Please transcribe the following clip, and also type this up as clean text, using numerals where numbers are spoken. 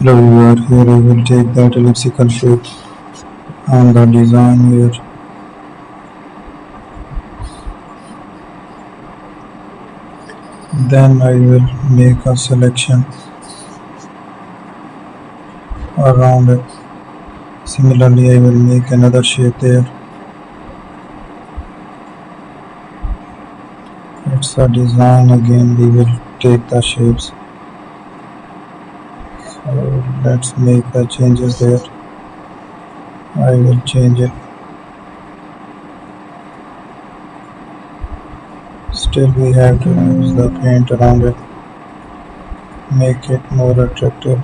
Hello viewer, here I will take that elliptical shape on the design here. Then I will make a selection around it. Similarly, I will make another shape there. It's a design again, we will take the shapes. So let's make the changes there. I will change it. Still we have to use the paint around it. Make it more attractive.